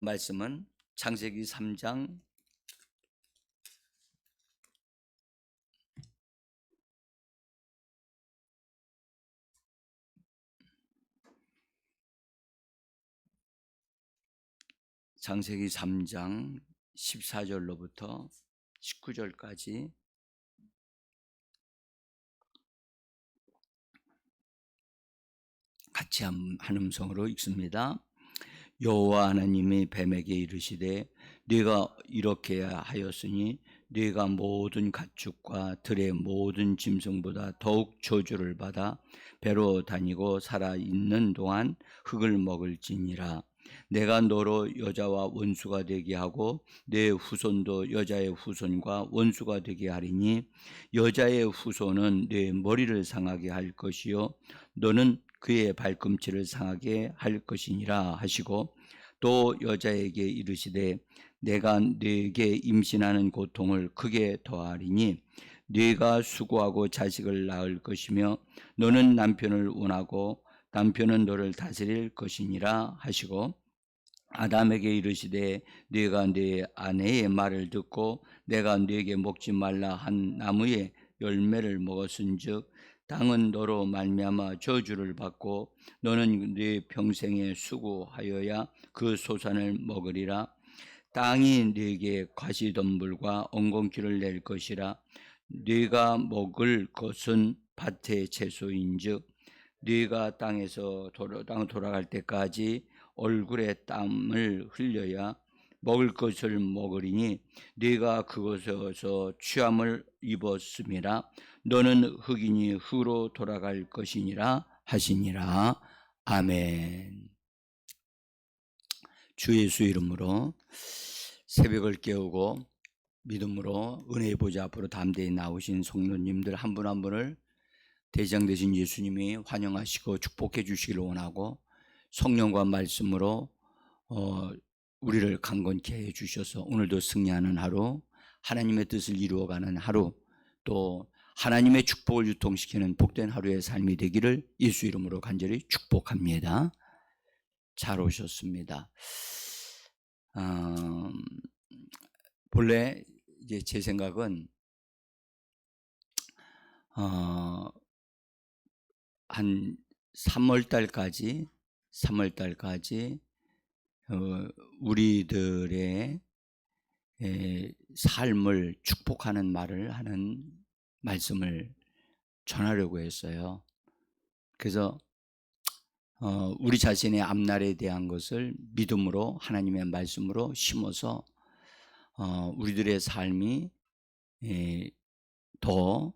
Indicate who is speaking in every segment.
Speaker 1: 말씀은 창세기 3장 14절로부터 19절까지 같이 한 음성으로 읽습니다. 여호와 하나님이 뱀에게 이르시되 네가 이렇게 하였으니 네가 모든 가축과 들의 모든 짐승보다 더욱 저주를 받아 배로 다니고 살아있는 동안 흙을 먹을지니라. 내가 너로 여자와 원수가 되게 하고 내 후손도 여자의 후손과 원수가 되게 하리니 여자의 후손은 내 머리를 상하게 할 것이요 너는 그의 발꿈치를 상하게 할 것이니라 하시고, 또 여자에게 이르시되 내가 네게 임신하는 고통을 크게 더하리니 네가 수고하고 자식을 낳을 것이며 너는 남편을 원하고 남편은 너를 다스릴 것이니라 하시고, 아담에게 이르시되 네가 네 아내의 말을 듣고 내가 네게 먹지 말라 한 나무의 열매를 먹었은즉 땅은 너로 말미암아 저주를 받고 너는 네 평생에 수고하여야 그 소산을 먹으리라. 땅이 네게 가시덤불과 엉겅퀴를 낼 것이라. 네가 먹을 것은 밭의 채소인즉 네가 땅에서 돌아갈 때까지 얼굴에 땀을 흘려야 먹을 것을 먹으리니 네가 그곳에서 취함을 입었음이라. 너는 흙이니 흙으로 돌아갈 것이니라 하시니라. 아멘. 주 예수 이름으로 새벽을 깨우고 믿음으로 은혜의 보좌 앞으로 담대히 나오신 성도님들 한 분 한 분을 대장 되신 예수님이 환영하시고 축복해 주시기를 원하고, 성령과 말씀으로 우리를 강건케 해 주셔서 오늘도 승리하는 하루, 하나님의 뜻을 이루어가는 하루, 또 하나님의 축복을 유통시키는 복된 하루의 삶이 되기를 예수 이름으로 간절히 축복합니다. 잘 오셨습니다. 본래 이제 제 생각은 한 3월 달까지 우리들의 삶을 축복하는 말을 하는 말씀을 전하려고 했어요. 그래서 우리 자신의 앞날에 대한 것을 믿음으로 하나님의 말씀으로 심어서 우리들의 삶이 더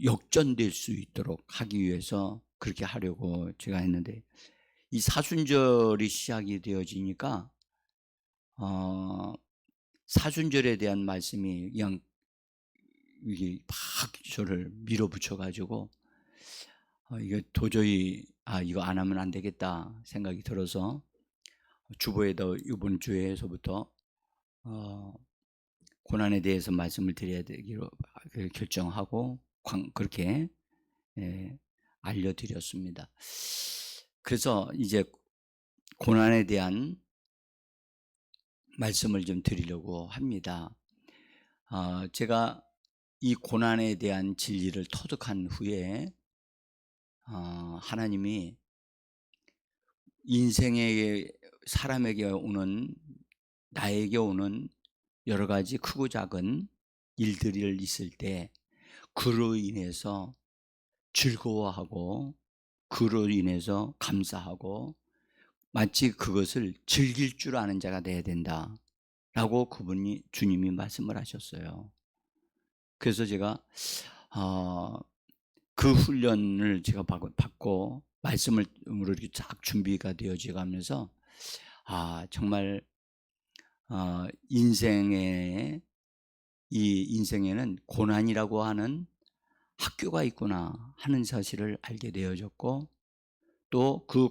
Speaker 1: 역전될 수 있도록 하기 위해서 그렇게 하려고 제가 했는데, 이 사순절이 시작이 되어지니까 사순절에 대한 말씀이 그냥 이게 막 저를 밀어붙여 가지고 이게 도저히 이거 안 하면 안 되겠다 생각이 들어서 주보에도 이번 주에서부터 고난에 대해서 말씀을 드려야 되기로 결정하고 그렇게 알려드렸습니다. 그래서 이제 고난에 대한 말씀을 좀 드리려고 합니다. 제가 이 고난에 대한 진리를 터득한 후에 하나님이 인생에 사람에게 오는, 나에게 오는 여러 가지 크고 작은 일들이 있을 때 그로 인해서 즐거워하고 그로 인해서 감사하고 마치 그것을 즐길 줄 아는 자가 돼야 된다라고 주님이 말씀을 하셨어요. 그래서 제가 그 훈련을 제가 받고 말씀으로 이렇게 쫙 준비가 되어져 가면서 정말 인생에는 고난이라고 하는 학교가 있구나 하는 사실을 알게 되어졌고, 또 그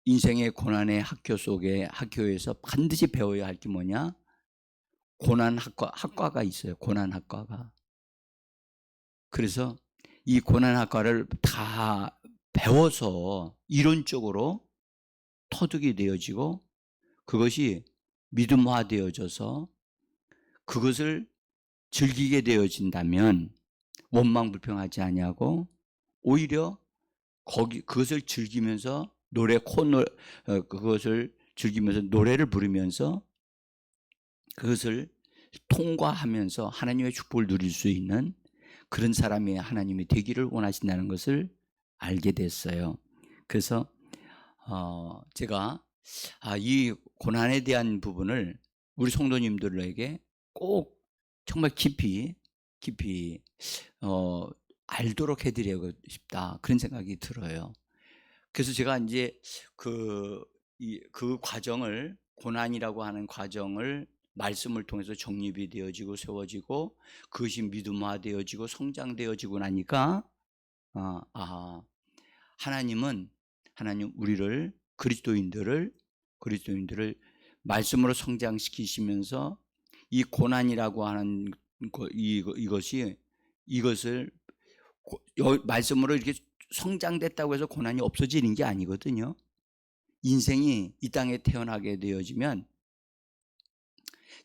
Speaker 1: 인생의 고난의 학교에서 반드시 배워야 할 게 뭐냐? 학과가 있어요. 고난학과가. 그래서 이 고난학과를 다 배워서 이론적으로 터득이 되어지고 그것이 믿음화되어져서 그것을 즐기게 되어진다면 원망불평하지 아니하고 오히려 그것을 즐기면서 그것을 즐기면서 노래를 부르면서 그것을 통과하면서 하나님의 축복을 누릴 수 있는 그런 사람이 하나님이 되기를 원하신다는 것을 알게 됐어요. 그래서 제가 이 고난에 대한 부분을 우리 성도님들에게 꼭 정말 깊이 알도록 해드리고 싶다, 그런 생각이 들어요. 그래서 제가 이제 그 과정을, 고난이라고 하는 과정을 말씀을 통해서 정립이 되어지고 세워지고 그것이 믿음화되어지고 성장되어지고 나니까 하나님 우리를 그리스도인들을 말씀으로 성장시키시면서 이 고난이라고 하는 이것을 말씀으로 이렇게 성장됐다고 해서 고난이 없어지는 게 아니거든요. 인생이 이 땅에 태어나게 되어지면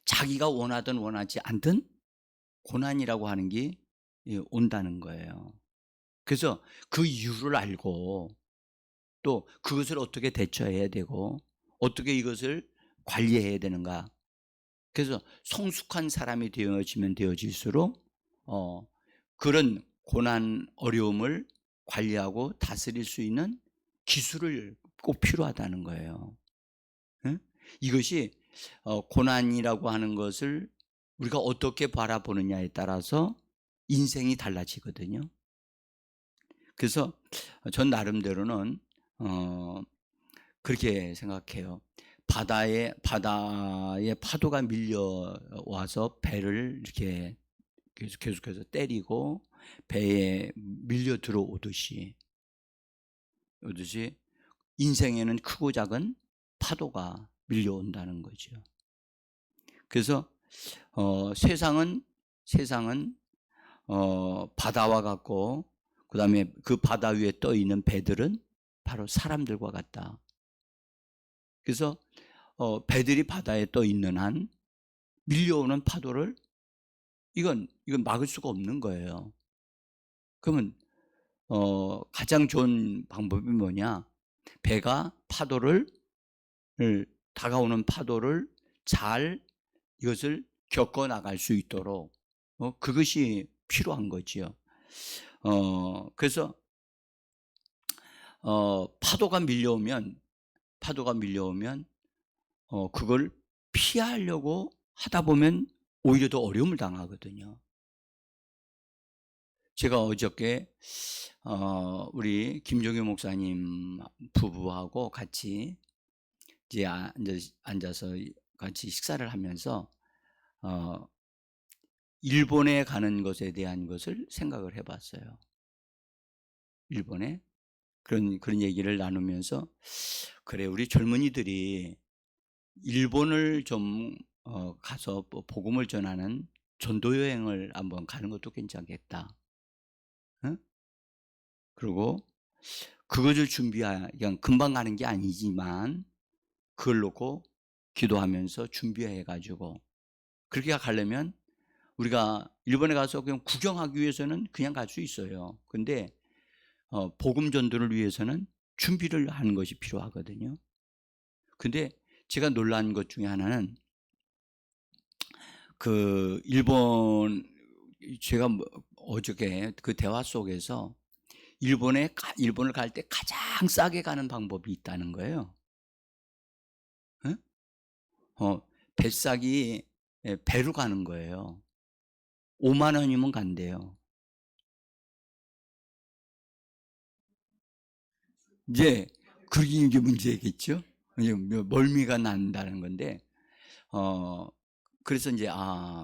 Speaker 1: 자기가 원하든 원하지 않든 고난이라고 하는 게 온다는 거예요. 그래서 그 이유를 알고 또 그것을 어떻게 대처해야 되고 어떻게 이것을 관리해야 되는가. 그래서 성숙한 사람이 되어지면 되어질수록 그런 고난, 어려움을 관리하고 다스릴 수 있는 기술을 꼭 필요하다는 거예요. 이것이 고난이라고 하는 것을 우리가 어떻게 바라보느냐에 따라서 인생이 달라지거든요. 그래서 전 나름대로는 그렇게 생각해요. 바다에 파도가 밀려와서 배를 이렇게 계속해서 때리고 배에 밀려 들어오듯이 인생에는 크고 작은 파도가 밀려온다는 거죠. 그래서 세상은 바다와 같고 그 다음에 그 바다 위에 떠 있는 배들은 바로 사람들과 같다. 그래서 배들이 바다에 떠 있는 한 밀려오는 파도를 이건 막을 수가 없는 거예요. 그러면 가장 좋은 방법이 뭐냐? 배가 다가오는 파도를 잘 이것을 겪어 나갈 수 있도록 그것이 필요한 거지요. 그래서 파도가 밀려오면 그걸 피하려고 하다 보면 오히려 더 어려움을 당하거든요. 제가 어저께 우리 김종효 목사님 부부하고 같이 이제 앉아서 같이 식사를 하면서 일본에 가는 것에 대한 것을 생각을 해봤어요. 일본에 그런 얘기를 나누면서 그래, 우리 젊은이들이 일본을 좀 가서 복음을 전하는 전도 여행을 한번 가는 것도 괜찮겠다. 응? 그리고 그것을 그냥 금방 가는 게 아니지만 그걸 놓고 기도하면서 준비해가지고 그렇게 가려면 우리가 일본에 가서 그냥 구경하기 위해서는 그냥 갈 수 있어요. 근데 복음 전도를 위해서는 준비를 하는 것이 필요하거든요. 근데 제가 놀란 것 중에 하나는 그 제가 어저께 그 대화 속에서 일본을 갈 때 가장 싸게 가는 방법이 있다는 거예요. 뱃삭이 배로 가는 거예요. 5만 원이면 간대요. 이제 그게 문제겠죠. 이제 멀미가 난다는 건데, 그래서 이제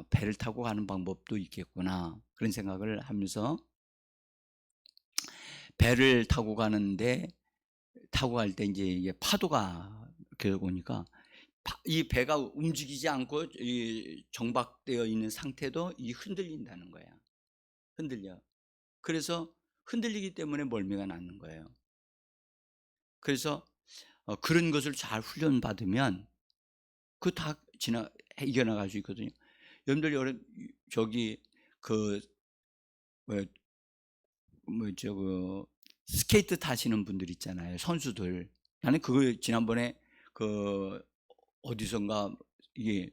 Speaker 1: 배를 타고 가는 방법도 있겠구나, 그런 생각을 하면서 배를 타고 갈 때 이제 파도가 이렇게 오니까 이 배가 움직이지 않고 정박되어 있는 상태도 흔들린다는 거야. 흔들려. 그래서 흔들리기 때문에 멀미가 나는 거예요. 그래서 그런 것을 잘 훈련받으면 그 다 이겨나갈 수 있거든요. 여러분들 저기 그 뭐죠 그 스케이트 타시는 분들 있잖아요. 선수들. 나는 그거 지난번에 그 어디선가 이게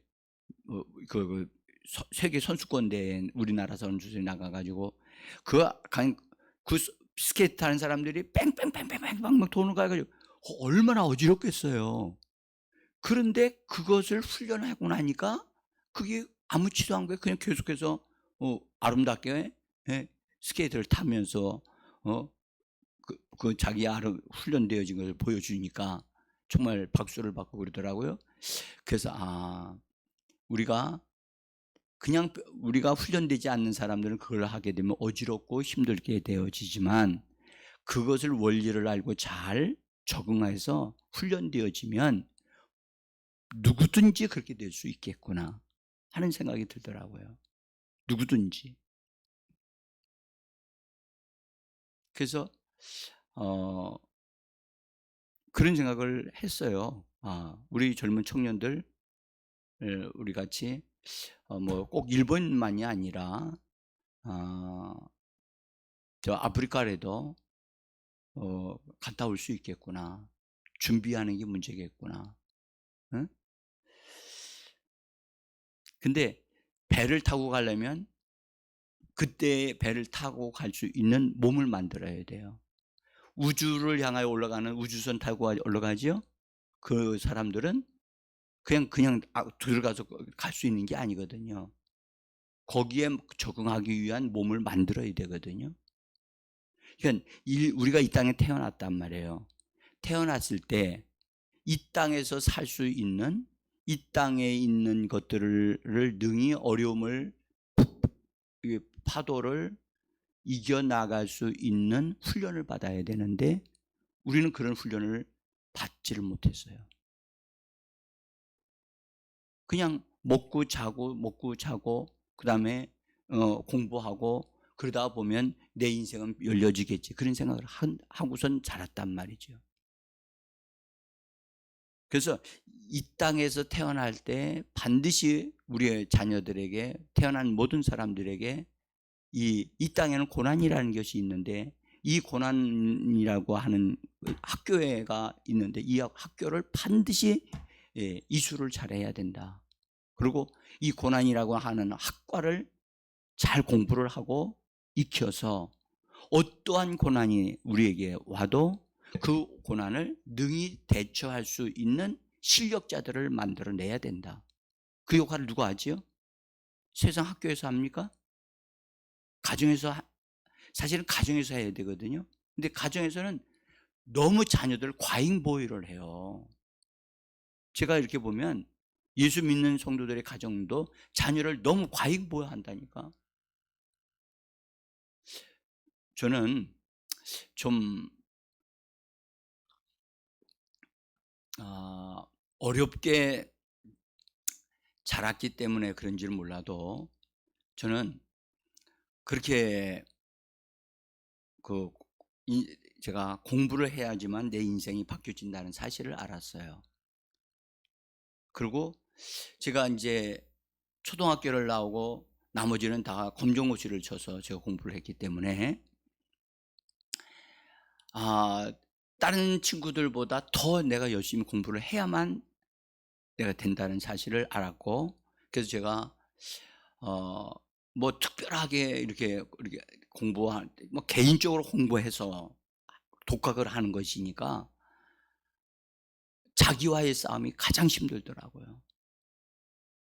Speaker 1: 세계 선수권 대회 우리나라 선수들이 나가 가지고 그 스케이트 타는 사람들이 뺑뺑뺑뺑뺑 막 돈을 가 가지고 얼마나 어지럽겠어요. 그런데 그것을 훈련하고 나니까 그게 아무렇지도 않은 거예요. 그냥 계속해서 아름답게 스케이트를 타면서 그 자기 훈련되어진 것을 보여주니까 정말 박수를 받고 그러더라고요. 그래서 우리가 훈련되지 않는 사람들은 그걸 하게 되면 어지럽고 힘들게 되어지지만 그것을 원리를 알고 잘 적응해서 훈련되어지면 누구든지 그렇게 될 수 있겠구나 하는 생각이 들더라고요. 누구든지. 그래서 그런 생각을 했어요. 우리 젊은 청년들 우리 같이 뭐 꼭 일본만이 아니라 저 아프리카라도 갔다 올 수 있겠구나. 준비하는 게 문제겠구나. 응? 근데 배를 타고 가려면 그때 배를 타고 갈 수 있는 몸을 만들어야 돼요. 우주를 향하여 올라가는 우주선 타고 올라가죠. 그 사람들은 그냥 들어가서 갈 수 있는 게 아니거든요. 거기에 적응하기 위한 몸을 만들어야 되거든요. 그러니까 우리가 이 땅에 태어났단 말이에요. 태어났을 때 이 땅에서 살 수 있는 이 땅에 있는 것들을 능히 어려움을 파도를 이겨나갈 수 있는 훈련을 받아야 되는데 우리는 그런 훈련을 받지를 못했어요. 그냥 먹고 자고 그다음에 공부하고 그러다 보면 내 인생은 열려지겠지 그런 생각을 하고선 자랐단 말이죠. 그래서 이 땅에서 태어날 때 반드시 우리의 자녀들에게 태어난 모든 사람들에게 이 땅에는 고난이라는 것이 있는데 이 고난이라고 하는 학교가 있는데 이 학교를 반드시 이수를 잘해야 된다. 그리고 이 고난이라고 하는 학과를 잘 공부를 하고 익혀서 어떠한 고난이 우리에게 와도 그 고난을 능히 대처할 수 있는 실력자들을 만들어내야 된다. 그 역할을 누가 하지요? 세상 학교에서 합니까? 가정에서 사실은 가정에서 해야 되거든요. 근데 가정에서는 너무 자녀들 과잉 보호를 해요. 제가 이렇게 보면 예수 믿는 성도들의 가정도 자녀를 너무 과잉 보호한다니까. 저는 좀 어렵게 자랐기 때문에 그런지는 몰라도 저는 그렇게 제가 공부를 해야지만 내 인생이 바뀌어진다는 사실을 알았어요. 그리고 제가 이제 초등학교를 나오고 나머지는 다 검정고시를 쳐서 제가 공부를 했기 때문에 다른 친구들보다 더 내가 열심히 공부를 해야만 내가 된다는 사실을 알았고 그래서 제가 뭐 특별하게 이렇게 뭐 개인적으로 공부해서 독학을 하는 것이니까 자기와의 싸움이 가장 힘들더라고요.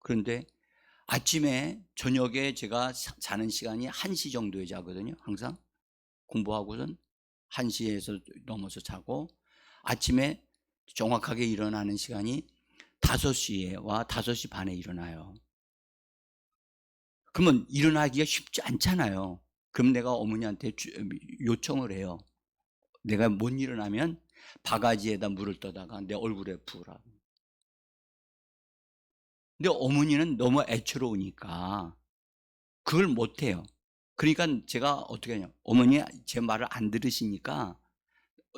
Speaker 1: 그런데 아침에 저녁에 제가 자는 시간이 1시 정도에 자거든요. 항상 공부하고선 1시에서 넘어서 자고 아침에 정확하게 일어나는 시간이 5시와 5시 반에 일어나요. 그러면 일어나기가 쉽지 않잖아요. 그럼 내가 어머니한테 요청을 해요. 내가 못 일어나면 바가지에다 물을 떠다가 내 얼굴에 부으라고. 근데 어머니는 너무 애처로우니까 그걸 못해요. 그러니까 제가 어떻게 하냐. 어머니 제 말을 안 들으시니까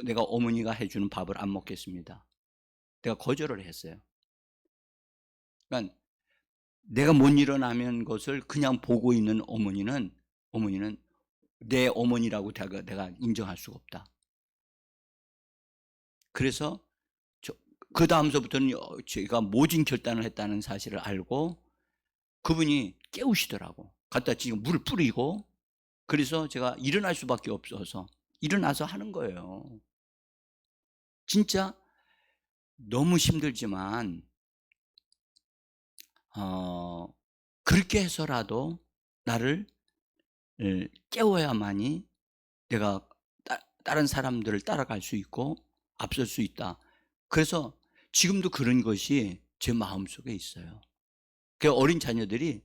Speaker 1: 내가 어머니가 해주는 밥을 안 먹겠습니다. 내가 거절을 했어요. 그러니까 내가 못 일어나면 것을 그냥 보고 있는 어머니는 내 어머니라고 내가 인정할 수가 없다. 그래서 그 다음서부터는 제가 모진 결단을 했다는 사실을 알고 그분이 깨우시더라고. 갖다 지금 물을 뿌리고, 그래서 제가 일어날 수밖에 없어서 일어나서 하는 거예요. 진짜 너무 힘들지만 그렇게 해서라도 나를 깨워야만이 내가 다른 사람들을 따라갈 수 있고 앞설 수 있다. 그래서 지금도 그런 것이 제 마음속에 있어요. 그 어린 자녀들이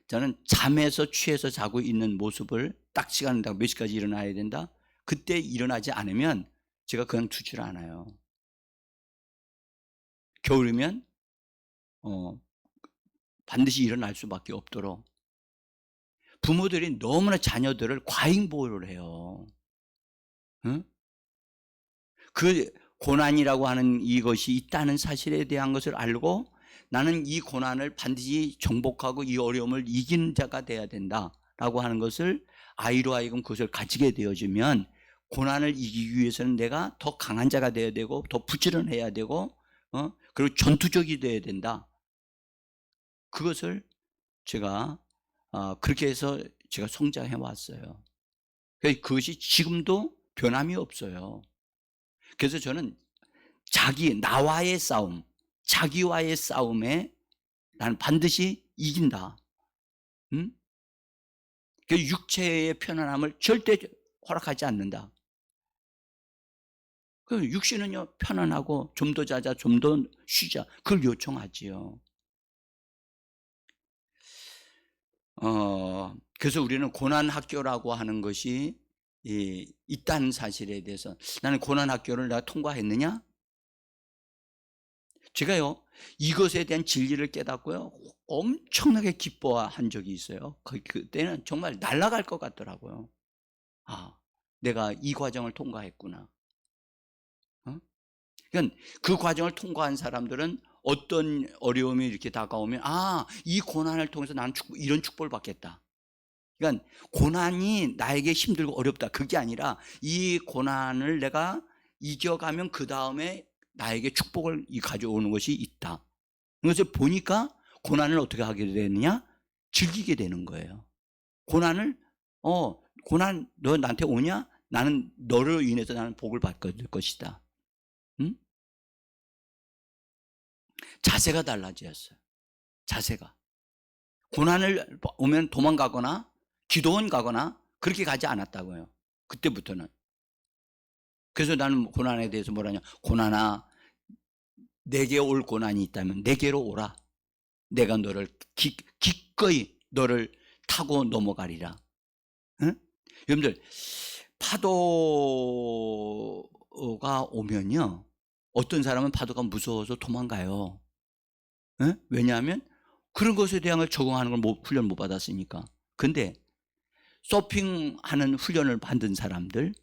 Speaker 1: 저는 잠에서 취해서 자고 있는 모습을 딱 시간을 몇 시까지 일어나야 된다. 그때 일어나지 않으면 제가 그냥 두질 않아요. 겨울이면 반드시 일어날 수밖에 없도록 부모들이 너무나 자녀들을 과잉보호를 해요. 응? 그 고난이라고 하는 이것이 있다는 사실에 대한 것을 알고 나는 이 고난을 반드시 정복하고 이 어려움을 이기는 자가 돼야 된다라고 하는 것을 아이로 하여금 그것을 가지게 되어지면 고난을 이기기 위해서는 내가 더 강한 자가 돼야 되고 더 부지런해야 되고 그리고 전투적이 돼야 된다. 그것을 제가 그렇게 해서 제가 성장해 왔어요. 그것이 지금도 변함이 없어요. 그래서 저는 나와의 싸움, 자기와의 싸움에 나는 반드시 이긴다. 응? 그 육체의 편안함을 절대 허락하지 않는다. 그 육신은요, 편안하고 좀 더 자자, 좀 더 쉬자. 그걸 요청하지요. 그래서 우리는 고난학교라고 하는 것이 있다는 사실에 대해서 나는 고난학교를 내가 통과했느냐? 제가요, 이것에 대한 진리를 깨닫고요, 엄청나게 기뻐한 적이 있어요. 그때는 정말 날아갈 것 같더라고요. 내가 이 과정을 통과했구나. 그러니까 그 과정을 통과한 사람들은 어떤 어려움이 이렇게 다가오면, 이 고난을 통해서 나는 이런 축복을 받겠다. 그러니까 고난이 나에게 힘들고 어렵다. 그게 아니라 이 고난을 내가 이겨가면 그 다음에 나에게 축복을 가져오는 것이 있다. 그래서 보니까 고난을 어떻게 하게 되느냐? 즐기게 되는 거예요. 고난 너 나한테 오냐? 나는 너를 인해서 나는 복을 받을 것이다. 응? 자세가 달라졌어요. 자세가. 고난을 오면 도망가거나 기도원 가거나 그렇게 가지 않았다고요. 그때부터는. 그래서 나는 고난에 대해서 뭐라냐? 고난아, 내게 올 고난이 있다면 내게로 오라. 내가 너를 기꺼이 너를 타고 넘어가리라. 응? 여러분들, 파도가 오면요, 어떤 사람은 파도가 무서워서 도망가요. 응? 왜냐하면 그런 것에 대한 걸 적응하는 걸 훈련 못 받았으니까. 근데 서핑하는 훈련을 받은 사람들은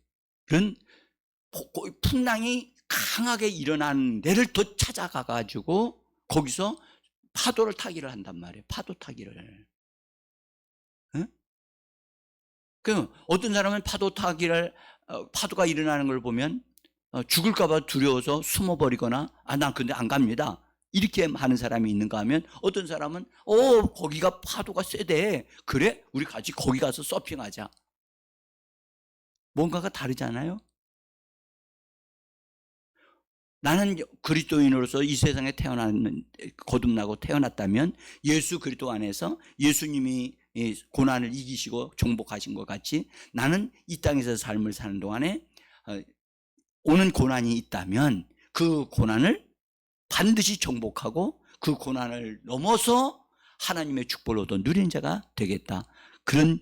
Speaker 1: 풍랑이 강하게 일어난 데를 더 찾아가가지고 거기서 파도를 타기를 한단 말이에요. 파도 타기를. 응? 그 어떤 사람은 파도가 일어나는 걸 보면 죽을까봐 두려워서 숨어버리거나 난 근데 안 갑니다. 이렇게 하는 사람이 있는가 하면 어떤 사람은 거기가 파도가 세대. 그래? 우리 같이 거기 가서 서핑하자. 뭔가가 다르잖아요. 나는 그리스도인으로서 이 세상에 거듭나고 태어났다면 예수 그리스도 안에서 예수님이 고난을 이기시고 정복하신 것 같이 나는 이 땅에서 삶을 사는 동안에 오는 고난이 있다면 그 고난을 반드시 정복하고 그 고난을 넘어서 하나님의 축복을 얻어 누리는 자가 되겠다. 그런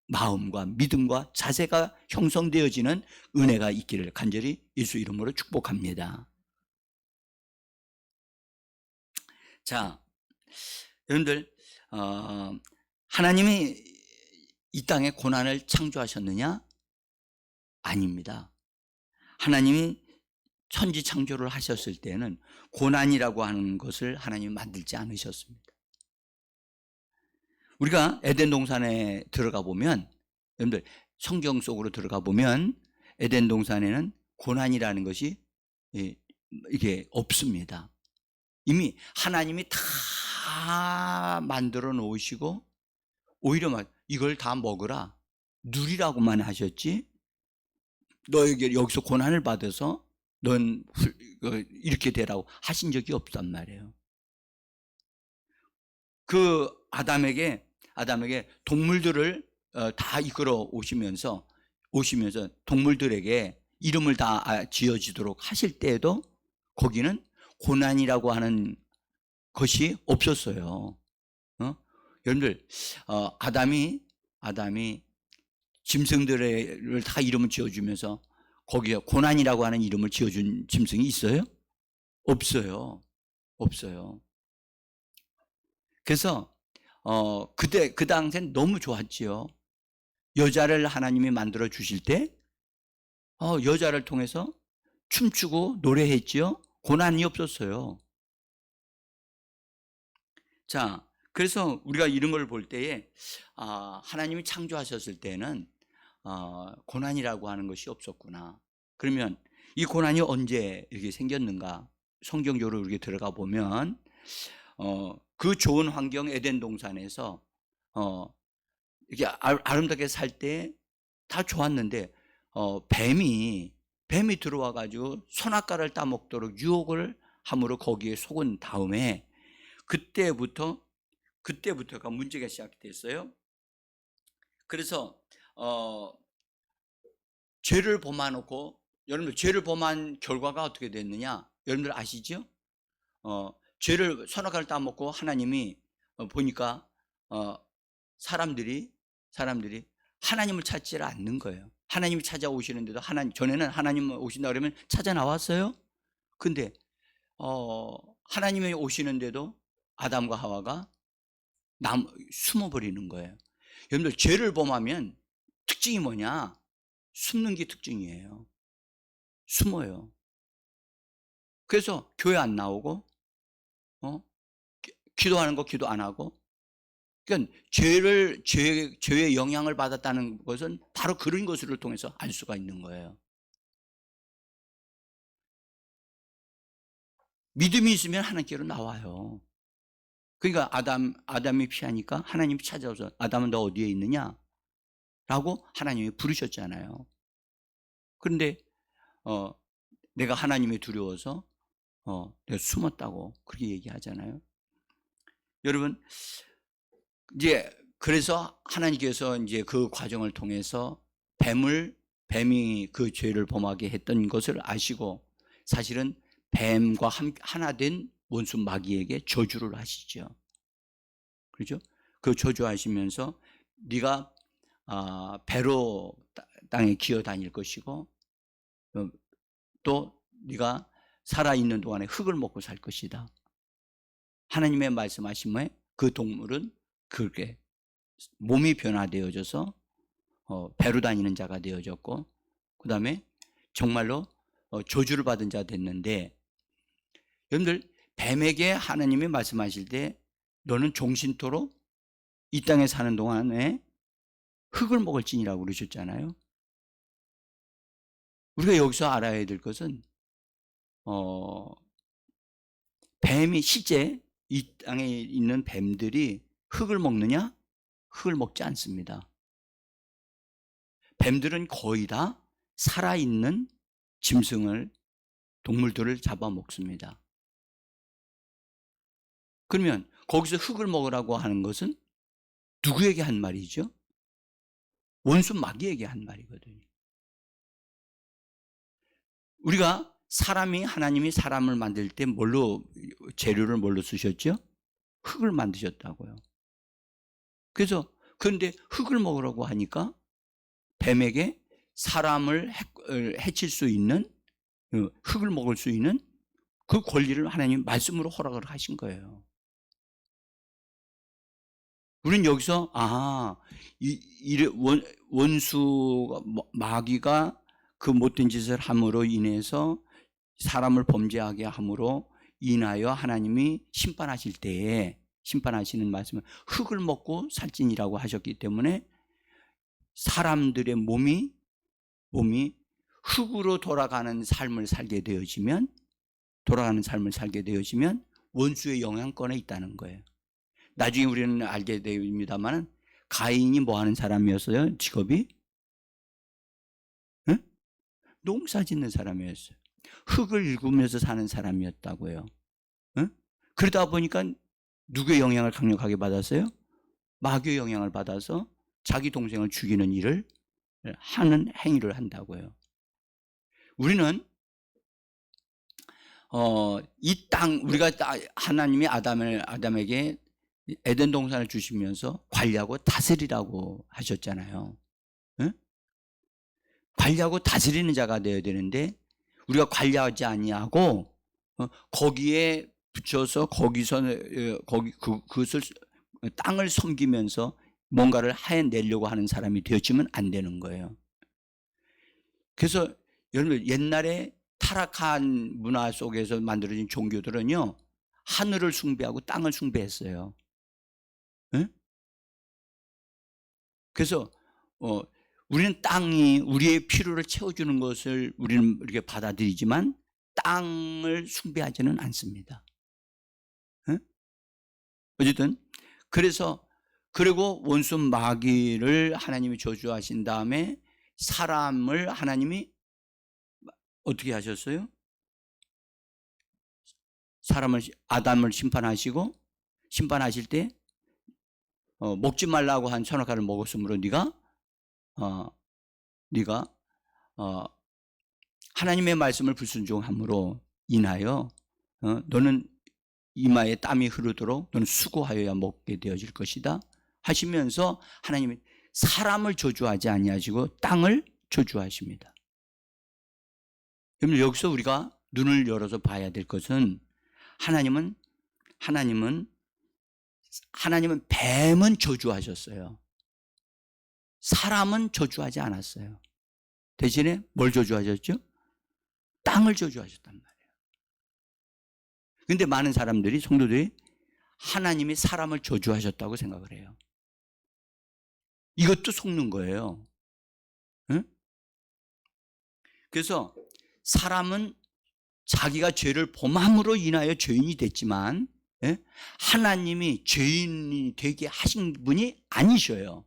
Speaker 1: 마음과 믿음과 자세가 형성되어지는 은혜가 있기를 간절히 예수 이름으로 축복합니다. 자, 여러분들, 하나님이 이 땅에 고난을 창조하셨느냐? 아닙니다. 하나님이 천지 창조를 하셨을 때는 고난이라고 하는 것을 하나님이 만들지 않으셨습니다. 우리가 에덴 동산에 들어가 보면, 여러분들 성경 속으로 들어가 보면 에덴 동산에는 고난이라는 것이 이게 없습니다. 이미 하나님이 다 만들어 놓으시고 오히려 막 이걸 다 먹으라, 누리라고만 하셨지 너에게 여기서 고난을 받아서 넌 이렇게 되라고 하신 적이 없단 말이에요. 그 아담에게 동물들을 다 이끌어 오시면서 동물들에게 이름을 다 지어지도록 하실 때에도 거기는 고난이라고 하는 것이 없었어요. 여러분들 아담이 짐승들을 다 이름을 지어주면서 거기에 고난이라고 하는 이름을 지어준 짐승이 있어요? 없어요. 그래서 그때 그 당시엔 너무 좋았지요. 여자를 하나님이 만들어 주실 때 여자를 통해서 춤추고 노래했지요. 고난이 없었어요. 자, 그래서 우리가 이런 걸 볼 때에 하나님이 창조하셨을 때는 고난이라고 하는 것이 없었구나. 그러면 이 고난이 언제 이렇게 생겼는가? 성경적으로 이렇게 들어가 보면 그 좋은 환경 에덴 동산에서 이렇게 아름답게 살 때 다 좋았는데 뱀이 들어와 가지고 선악과를 따먹도록 유혹을 함으로 거기에 속은 다음에 그때부터가 문제가 시작됐어요. 그래서 죄를 범하놓고, 여러분들 죄를 범한 결과가 어떻게 됐느냐? 여러분들 아시죠? 선악과를 따먹고 하나님이 보니까 사람들이 하나님을 찾지 않는 거예요. 하나님이 찾아오시는데도 전에는 하나님 오신다 그러면 찾아 나왔어요. 근데 하나님이 오시는데도 아담과 하와가 숨어버리는 거예요. 여러분들 죄를 범하면 특징이 뭐냐? 숨는 게 특징이에요. 숨어요. 그래서 교회 안 나오고 기도하는 거 기도 안 하고, 그러니까 죄의 영향을 받았다는 것은 바로 그런 것을 통해서 알 수가 있는 거예요. 믿음이 있으면 하나님께로 나와요. 그러니까 아담이 피하니까 하나님이 찾아와서 아담은 너 어디에 있느냐? 라고 하나님이 부르셨잖아요. 그런데 내가 하나님이 두려워서 내가 숨었다고 그렇게 얘기하잖아요. 여러분, 이제 그래서 하나님께서 이제 그 과정을 통해서 뱀이 그 죄를 범하게 했던 것을 아시고, 사실은 뱀과 하나 된 원수 마귀에게 저주를 하시죠. 그렇죠? 그 저주하시면서 네가 배로 땅에 기어 다닐 것이고 또 네가 살아있는 동안에 흙을 먹고 살 것이다. 하나님의 말씀하심에 그 동물은 그렇게 몸이 변화되어져서 배로 다니는 자가 되어졌고, 그 다음에 정말로 저주를 받은 자 됐는데, 여러분들 뱀에게 하나님이 말씀하실 때 너는 종신토록 이 땅에 사는 동안에 흙을 먹을지니라고 그러셨잖아요. 우리가 여기서 알아야 될 것은 뱀이 실제 이 땅에 있는 뱀들이 흙을 먹느냐? 흙을 먹지 않습니다. 뱀들은 거의 다 살아있는 동물들을 잡아먹습니다. 그러면 거기서 흙을 먹으라고 하는 것은 누구에게 한 말이죠? 원수 마귀에게 한 말이거든요. 우리가 하나님이 사람을 만들 때 재료를 뭘로 쓰셨죠? 흙을 만드셨다고요. 그런데 흙을 먹으라고 하니까 뱀에게 사람을 해칠 수 있는, 흙을 먹을 수 있는 그 권리를 하나님 말씀으로 허락을 하신 거예요. 우리는 여기서 원수 마귀가 그 못된 짓을 함으로 인해서 사람을 범죄하게 함으로 인하여 하나님이 심판하실 때에, 심판하시는 말씀은 흙을 먹고 살찐이라고 하셨기 때문에 사람들의 몸이 흙으로 돌아가는 삶을 살게 되어지면 원수의 영향권에 있다는 거예요. 나중에 우리는 알게 됩니다만 가인이 뭐 하는 사람이었어요? 직업이? 응? 농사 짓는 사람이었어요. 흙을 일구면서 사는 사람이었다고요. 응? 그러다 보니까 누구의 영향을 강력하게 받았어요? 마귀의 영향을 받아서 자기 동생을 죽이는 일을 하는 행위를 한다고요. 우리는 이 땅, 우리가 하나님이 아담에게 에덴 동산을 주시면서 관리하고 다스리라고 하셨잖아요. 응? 관리하고 다스리는 자가 되어야 되는데 우리가 관리하지 아니하고 거기에 붙여서 거기서 그것을 땅을 섬기면서 뭔가를 해내려고 하는 사람이 되어지면 안 되는 거예요. 그래서 여러분, 옛날에 타락한 문화 속에서 만들어진 종교들은요, 하늘을 숭배하고 땅을 숭배했어요. 네? 그래서 우리는 땅이 우리의 필요를 채워주는 것을 우리는 이렇게 받아들이지만 땅을 숭배하지는 않습니다. 네? 어쨌든 그리고 원수 마귀를 하나님이 저주하신 다음에 사람을 하나님이 어떻게 하셨어요? 아담을 심판하실 때 먹지 말라고 한 선악과를 먹었으므로 네가 하나님의 말씀을 불순종함으로 인하여 너는 이마에 땀이 흐르도록 너는 수고하여야 먹게 되어질 것이다 하시면서 하나님이 사람을 저주하지 아니하시고 땅을 저주하십니다. 그럼 여기서 우리가 눈을 열어서 봐야 될 것은 하나님은 뱀은 저주하셨어요. 사람은 저주하지 않았어요. 대신에 뭘 저주하셨죠? 땅을 저주하셨단 말이에요. 그런데 많은 사람들이, 성도들이 하나님이 사람을 저주하셨다고 생각을 해요. 이것도 속는 거예요. 응? 그래서 사람은 자기가 죄를 범함으로 인하여 죄인이 됐지만 하나님이 죄인이 되게 하신 분이 아니셔요.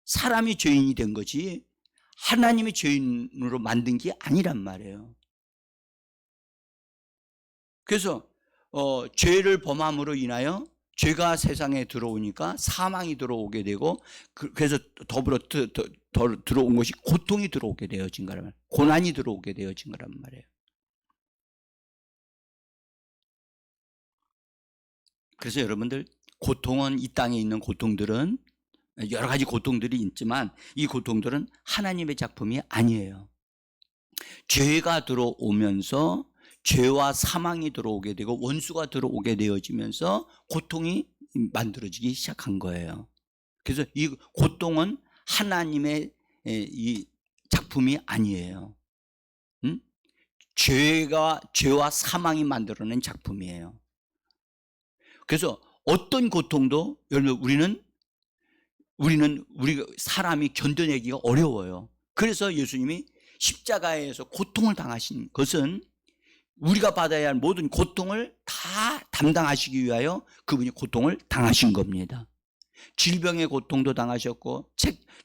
Speaker 1: 사람이 죄인이 된 거지 하나님이 죄인으로 만든 게 아니란 말이에요. 그래서 죄를 범함으로 인하여 죄가 세상에 들어오니까 사망이 들어오게 되고 그래서 더불어 들어온 것이 고통이 들어오게 되어진 거란 말이에요. 고난이 들어오게 되어진 거란 말이에요. 그래서 여러분들, 고통은, 이 땅에 있는 고통들은 여러 가지 고통들이 있지만 이 고통들은 하나님의 작품이 아니에요. 죄가 들어오면서 죄와 사망이 들어오게 되고 원수가 들어오게 되어지면서 고통이 만들어지기 시작한 거예요. 그래서 이 고통은 하나님의 이 작품이 아니에요. 응? 죄와 사망이 만들어낸 작품이에요. 그래서 어떤 고통도 여러분 우리가 사람이 견뎌내기가 어려워요. 그래서 예수님이 십자가에서 고통을 당하신 것은 우리가 받아야 할 모든 고통을 다 담당하시기 위하여 그분이 고통을 당하신 겁니다. 질병의 고통도 당하셨고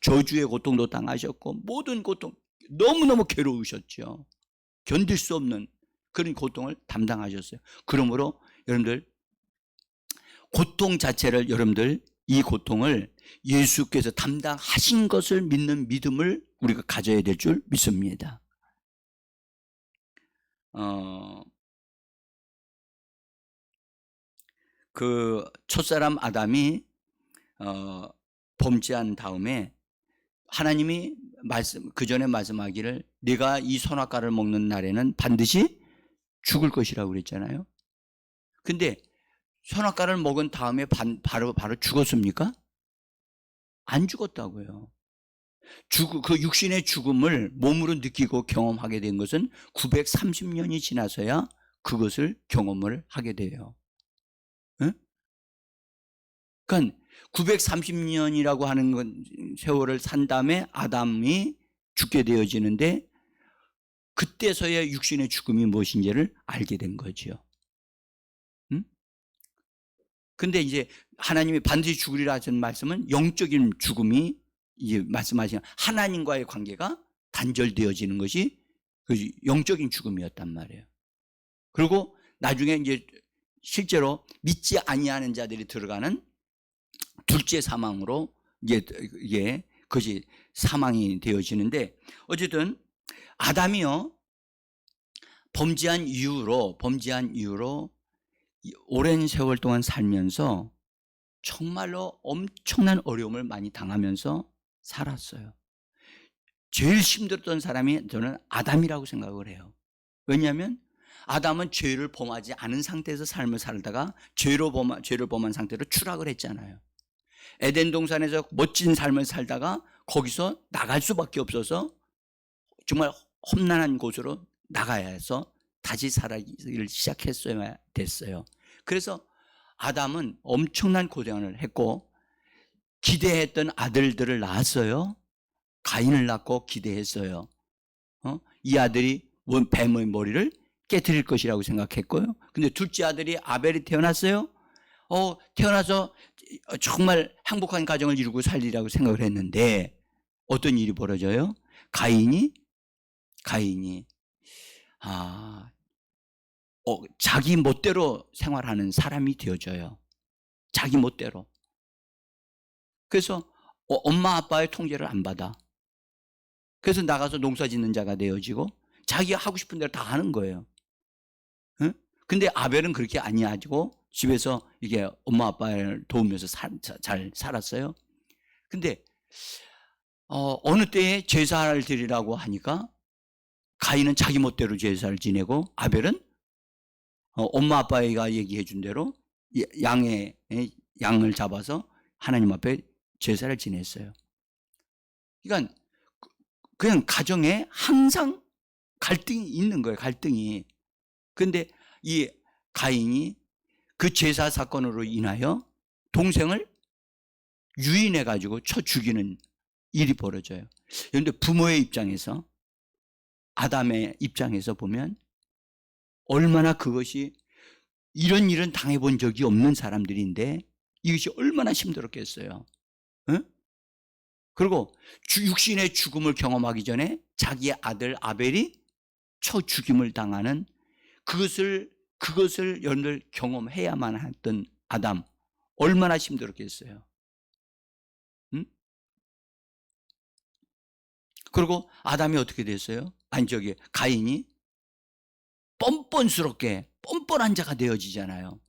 Speaker 1: 저주의 고통도 당하셨고 모든 고통, 너무너무 괴로우셨죠. 견딜 수 없는 그런 고통을 담당하셨어요. 그러므로 여러분들, 고통 자체를, 여러분들 이 고통을 예수께서 담당하신 것을 믿는 믿음을 우리가 가져야 될 줄 믿습니다. 그 첫사람 아담이 범죄한 다음에 하나님이 그 전에 말씀하기를 네가 이 선악과를 먹는 날에는 반드시 죽을 것이라고 그랬잖아요. 근데 선악과를 먹은 다음에 바로 죽었습니까? 안 죽었다고요. 그 육신의 죽음을 몸으로 느끼고 경험하게 된 것은 930년이 지나서야 그것을 경험을 하게 돼요. 응? 그러니까 930년이라고 하는 건 세월을 산 다음에 아담이 죽게 되어지는데 그때서야 육신의 죽음이 무엇인지를 알게 된 거죠. 응? 근데 이제 하나님이 반드시 죽으리라 하신 말씀은 영적인 죽음이 이제 말씀하신 하나님과의 관계가 단절되어지는 것이 그 영적인 죽음이었단 말이에요. 그리고 나중에 이제 실제로 믿지 아니하는 자들이 들어가는 둘째 사망으로 이게 그것이 사망이 되어지는데 어쨌든 아담이요 범죄한 이후로 오랜 세월 동안 살면서 정말로 엄청난 어려움을 많이 당하면서 살았어요. 제일 힘들었던 사람이 저는 아담이라고 생각을 해요. 왜냐하면 아담은 죄를 범하지 않은 상태에서 삶을 살다가 죄를 범한 상태로 추락을 했잖아요. 에덴 동산에서 멋진 삶을 살다가 거기서 나갈 수밖에 없어서 정말 험난한 곳으로 나가야 해서 다시 살아기를 시작했어야 됐어요. 그래서 아담은 엄청난 고생을 했고 기대했던 아들들을 낳았어요. 가인을 낳고 기대했어요. 이 아들이 뱀의 머리를 깨트릴 것이라고 생각했고요. 근데 둘째 아들이 아벨이 태어났어요. 태어나서 정말 행복한 가정을 이루고 살리라고 생각을 했는데 어떤 일이 벌어져요? 가인이 자기 멋대로 생활하는 사람이 되어져요. 자기 멋대로. 그래서 엄마 아빠의 통제를 안 받아. 그래서 나가서 농사 짓는 자가 되어지고 자기가 하고 싶은 대로 다 하는 거예요. 응? 근데 아벨은 그렇게 아니하고 집에서 이게 엄마 아빠를 도우면서 잘 살았어요. 근데 어느 때에 제사를 드리라고 하니까 가인은 자기 멋대로 제사를 지내고 아벨은 엄마 아빠가 얘기해 준 대로 양을 잡아서 하나님 앞에 제사를 지냈어요. 그러니까 그냥 가정에 항상 갈등이 있는 거예요. 갈등이. 그런데 이 가인이 그 제사 사건으로 인하여 동생을 유인해 가지고 쳐 죽이는 일이 벌어져요. 그런데 부모의 입장에서 아담의 입장에서 보면 얼마나 그것이 이런 일은 당해본 적이 없는 사람들인데 이것이 얼마나 힘들었겠어요. 응? 그리고 육신의 죽음을 경험하기 전에 자기의 아들 아벨이 쳐 죽임을 당하는 그것을 여러분들 경험해야만 했던 아담 얼마나 힘들었겠어요. 응? 그리고 아담이 어떻게 됐어요? 가인이 뻔뻔한 자가 되어지잖아요.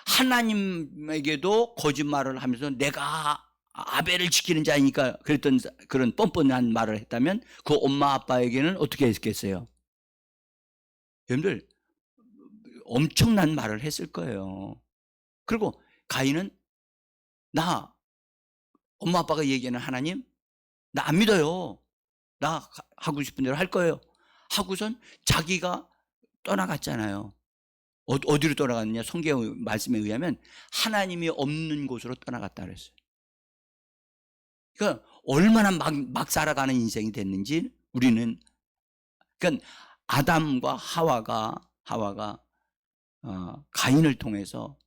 Speaker 1: 하나님에게도 거짓말을 하면서 내가 아벨을 지키는 자이니까 그랬던 그런 뻔뻔한 말을 했다면 그 엄마 아빠에게는 어떻게 했겠어요? 여러분들 엄청난 말을 했을 거예요. 그리고 가인은 나 엄마 아빠가 얘기하는 하나님 나 안 믿어요. 나 하고 싶은 대로 할 거예요. 하고선 자기가 떠나갔잖아요. 어디로 떠나갔느냐? 성경 말씀에 의하면 하나님이 없는 곳으로 떠나갔다 그랬어요. 그러니까 얼마나 막 살아가는 인생이 됐는지 우리는 그러니까 아담과 하와가 가인을 통해서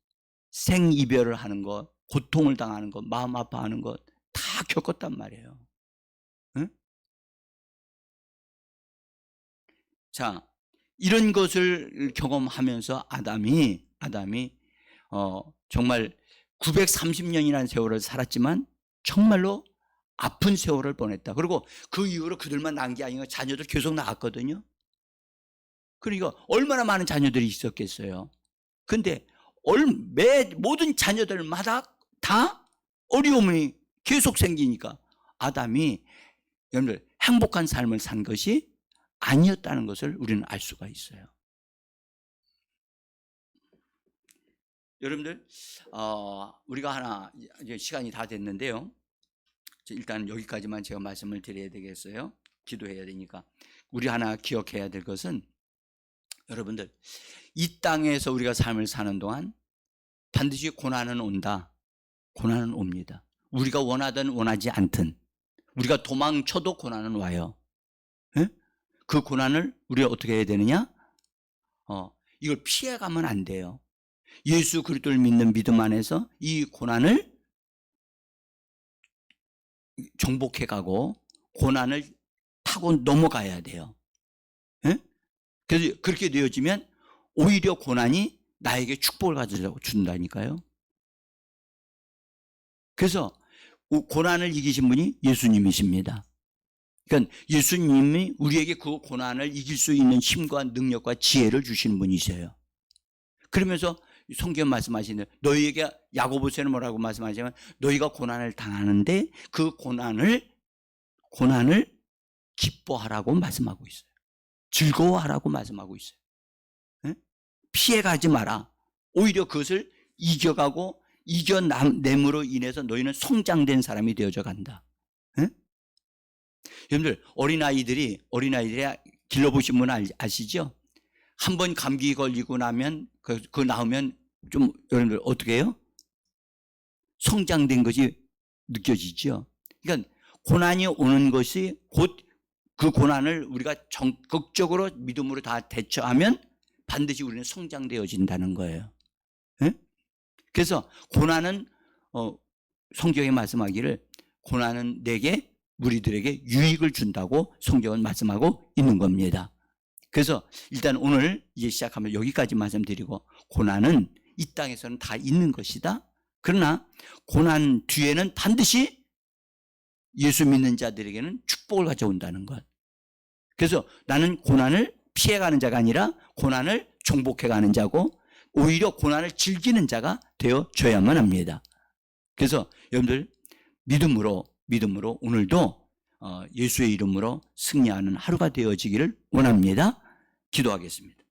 Speaker 1: 생이별을 하는 것, 고통을 당하는 것, 마음 아파하는 것 다 겪었단 말이에요. 응? 자, 이런 것을 경험하면서 아담이 정말 930년이라는 세월을 살았지만 정말로 아픈 세월을 보냈다. 그리고 그 이후로 그들만 낳은 게 아니라 자녀들 계속 낳았거든요. 그러니까 얼마나 많은 자녀들이 있었겠어요. 근데 모든 자녀들마다 다 어려움이 계속 생기니까 아담이 여러분들 행복한 삶을 산 것이 아니었다는 것을 우리는 알 수가 있어요. 여러분들 우리가 하나 이제 시간이 다 됐는데요. 일단 여기까지만 제가 말씀을 드려야 되겠어요. 기도해야 되니까. 우리 하나 기억해야 될 것은, 여러분들, 이 땅에서 우리가 삶을 사는 동안 반드시 고난은 온다. 고난은 옵니다. 우리가 원하든 원하지 않든, 우리가 도망쳐도 고난은 와요. 예? 그 고난을 우리가 어떻게 해야 되느냐? 이걸 피해가면 안 돼요. 예수 그리스도를 믿는 믿음 안에서 이 고난을 정복해가고 고난을 타고 넘어가야 돼요. 예? 그래서 그렇게 되어지면 오히려 고난이 나에게 축복을 가져다 준다니까요. 그래서 고난을 이기신 분이 예수님이십니다. 그러니까 예수님이 우리에게 그 고난을 이길 수 있는 힘과 능력과 지혜를 주시는 분이세요. 그러면서 성경 말씀하시는, 너희에게, 야고보서는 뭐라고 말씀하시냐면, 너희가 고난을 당하는데 그 고난을 기뻐하라고 말씀하고 있어요. 즐거워하라고 말씀하고 있어요. 네? 피해가지 마라. 오히려 그것을 이겨가고 이겨냄으로 인해서 너희는 성장된 사람이 되어져 간다. 네? 여러분들, 어린아이들이 길러보신 분 아시죠? 한 번 감기 걸리고 나면 그 나오면 좀 여러분들 어떻게 해요? 성장된 것이 느껴지죠. 그러니까 고난이 오는 것이 곧 그 고난을 우리가 적극적으로 믿음으로 다 대처하면 반드시 우리는 성장되어진다는 거예요. 네? 그래서 고난은 성경에 말씀하기를 고난은 내게, 우리들에게 유익을 준다고 성경은 말씀하고 있는 겁니다. 그래서 일단 오늘 이제 시작하면 여기까지 말씀드리고, 고난은 이 땅에서는 다 있는 것이다. 그러나 고난 뒤에는 반드시 예수 믿는 자들에게는 축복을 가져온다는 것. 그래서 나는 고난을 피해가는 자가 아니라 고난을 정복해가는 자고, 오히려 고난을 즐기는 자가 되어줘야만 합니다. 그래서 여러분들, 믿음으로 오늘도 예수의 이름으로 승리하는 하루가 되어지기를 원합니다. 기도하겠습니다.